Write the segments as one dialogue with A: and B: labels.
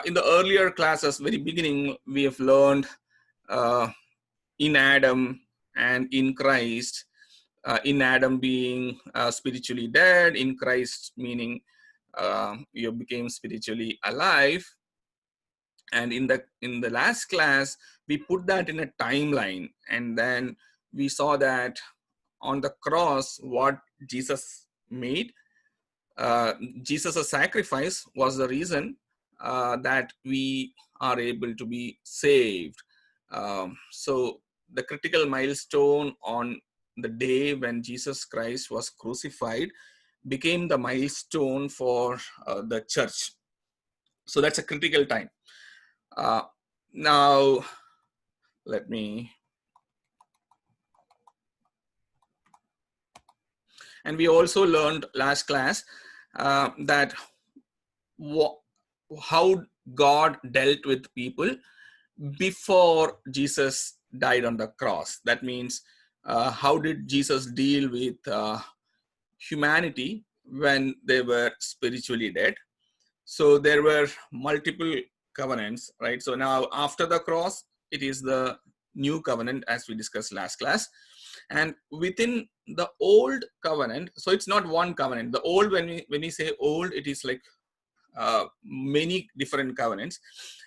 A: in the earlier classes, very beginning, we have learned in Adam and in Christ. In Adam being spiritually dead, in Christ meaning you became spiritually alive. And in the last class, we put that in a timeline, and then we saw that on the cross, what Jesus made, Jesus' sacrifice was the reason that we are able to be saved. So the critical milestone on the day when Jesus Christ was crucified became the milestone for the church. So that's a critical time. Now, let me. And we also learned last class that how God dealt with people before Jesus died on the cross. That means how did Jesus deal with humanity when they were spiritually dead? So there were multiple covenants, right? So now after the cross, it is the new covenant, as we discussed last class. And within the old covenant, so it's not one covenant. The old, when we say old, it is like many different covenants,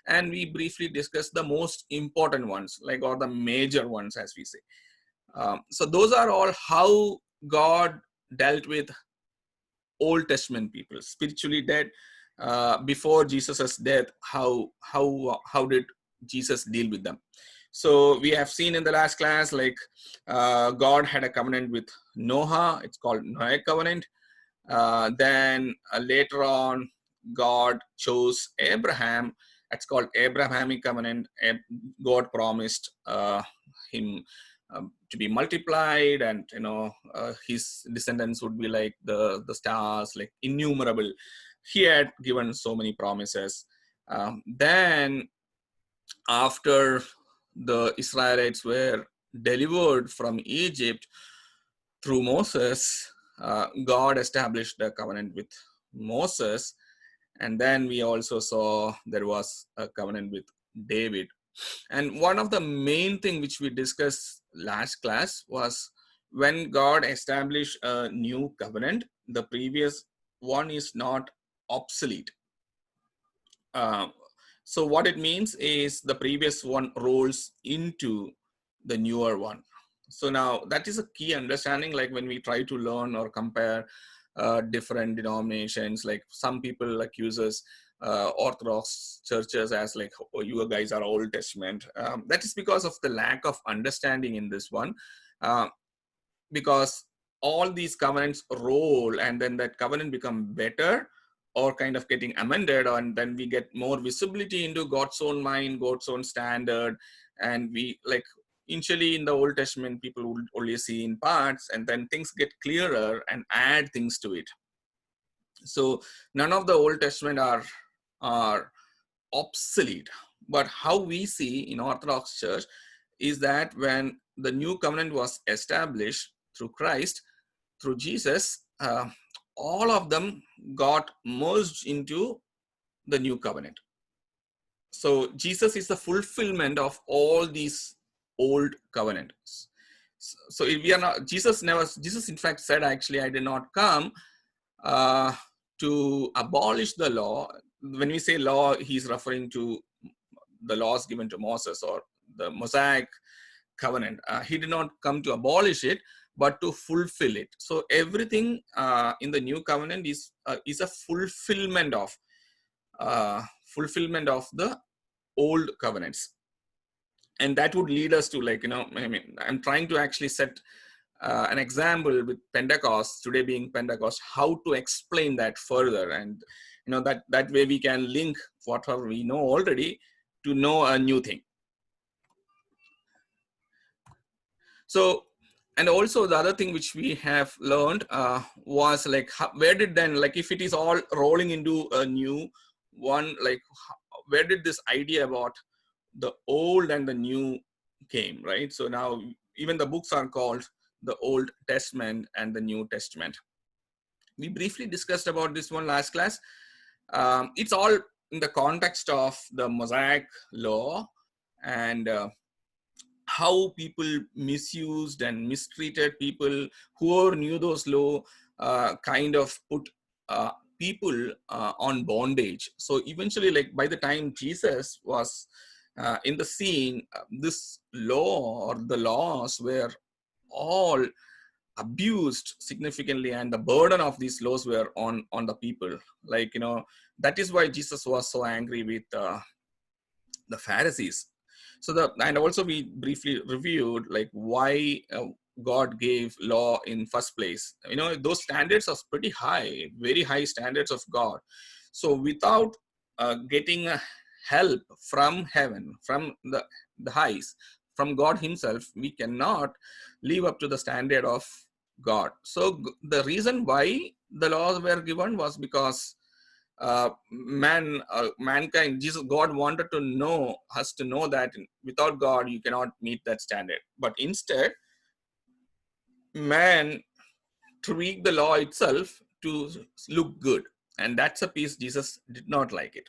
A: and we briefly discussed the most important ones, like, or the major ones, as we say. So those are all how God dealt with Old Testament people, spiritually dead, before Jesus's death. How did Jesus deal with them? So we have seen in the last class, like God had a covenant with Noah. It's called Noahic covenant. Then later on, God chose Abraham. It's called Abrahamic covenant. God promised him to be multiplied, and his descendants would be like the stars, like innumerable. He had given so many promises. Then after the Israelites were delivered from Egypt through Moses, God established a covenant with Moses. And then we also saw there was a covenant with David. And one of the main things which we discussed last class was when God established a new covenant, the previous one is not obsolete. So what it means is the previous one rolls into the newer one. So now that is a key understanding, like when we try to learn or compare different denominations, like some people accuses Orthodox churches as like, oh, you guys are Old Testament. That is because of the lack of understanding in this one, because all these covenants roll, and then that covenant become better or kind of getting amended, and then we get more visibility into God's own mind, God's own standard. And we, like, initially in the Old Testament, people would only see in parts, and then things get clearer and add things to it. So none of the Old Testament are obsolete. But how we see in Orthodox Church is that when the new covenant was established through Christ, through Jesus, all of them got merged into the new covenant. So Jesus is the fulfillment of all these old covenants. So if we are not, Jesus in fact said, actually, I did not come to abolish the law. When we say law, he's referring to the laws given to Moses or the Mosaic covenant. He did not come to abolish it, but to fulfill it. So everything in the new covenant is a fulfillment of the old covenants. And that would lead us to, like, I'm trying to actually set an example with Pentecost, today being Pentecost, how to explain that further. And that way we can link whatever we know already to know a new thing. So, and also the other thing which we have learned was, like, where did then, like, if it is all rolling into a new one, like, where did this idea about the old and the new came, right? So now even the books are called the Old Testament and the New Testament. We briefly discussed about this one last class. It's all in the context of the Mosaic law and how people misused and mistreated people who knew those law, kind of put people on bondage. So eventually, like by the time Jesus was in the scene, this law or the laws were all abused significantly, and the burden of these laws were on the people. Like, that is why Jesus was so angry with the Pharisees. So and also we briefly reviewed like why God gave law in first place. Those standards are pretty high, very high standards of God. So without getting help from heaven, from the highs, from God himself, we cannot live up to the standard of God. So the reason why the laws were given was because mankind, God wanted to know us to know that without God you cannot meet that standard. But instead, man tweaked the law itself to look good, and that's a piece Jesus did not like it.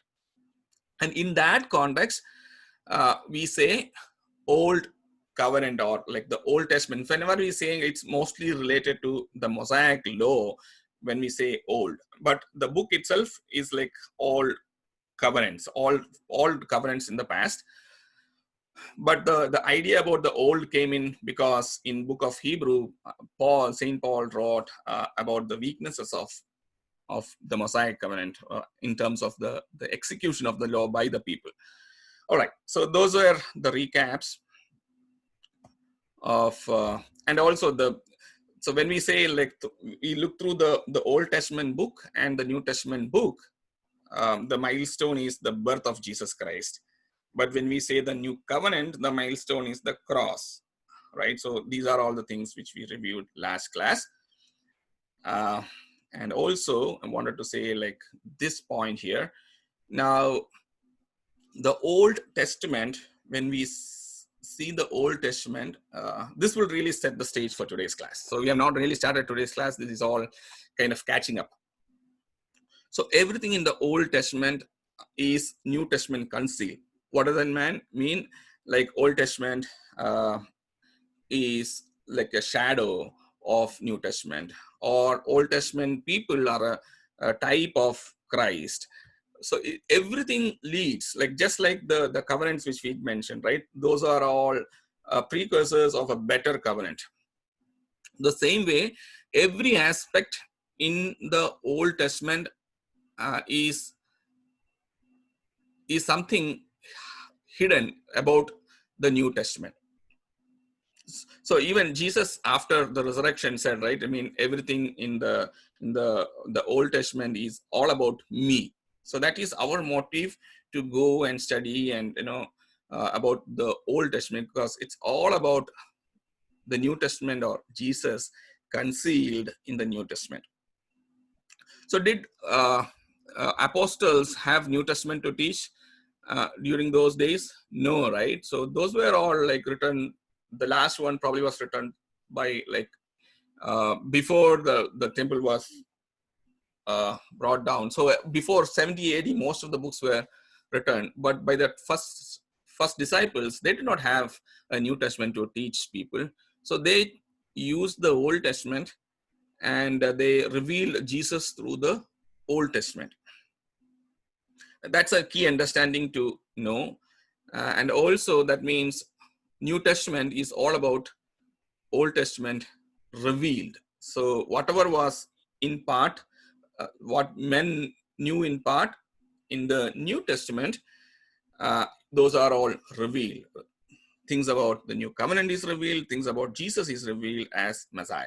A: And in that context, we say Old Covenant, or like the Old Testament. Whenever we say, it's mostly related to the Mosaic law when we say old, but the book itself is like all covenants, all covenants in the past. But the idea about the old came in because in book of Hebrew, Saint Paul wrote about the weaknesses of the Mosaic covenant in terms of the execution of the law by the people. All right, so those were the recaps of and also so when we say like we look through the Old Testament book and the New Testament book, the milestone is the birth of Jesus Christ. But when we say the New Covenant, the milestone is the cross, right? So these are all the things which we reviewed last class. And also I wanted to say like this point here. Now, the Old Testament, when we see the Old Testament, this will really set the stage for today's class. So we have not really started today's class. This is all kind of catching up. So everything in the Old Testament is New Testament concealed. What does that mean? Like Old Testament is like a shadow of New Testament, or Old Testament people are a type of Christ. So everything leads, like just like the covenants which we mentioned, right? Those are all precursors of a better covenant. The same way, every aspect in the Old Testament is something hidden about the New Testament. So even Jesus, after the resurrection, said, right? I mean, everything in the Old Testament is all about me. So that is our motive to go and study and about the Old Testament, because it's all about the New Testament or Jesus concealed in the New Testament. So did apostles have New Testament to teach during those days? No, right? So those were all like written. The last one probably was written by like before the temple was brought down. So before 70 AD, most of the books were written. But by the first disciples, they did not have a New Testament to teach people. So they used the Old Testament, and they revealed Jesus through the Old Testament. That's a key understanding to know. And also that means New Testament is all about Old Testament revealed. So whatever was in part, what men knew in part in the New Testament, those are all revealed. Things about the New Covenant is revealed. Things about Jesus is revealed as Messiah.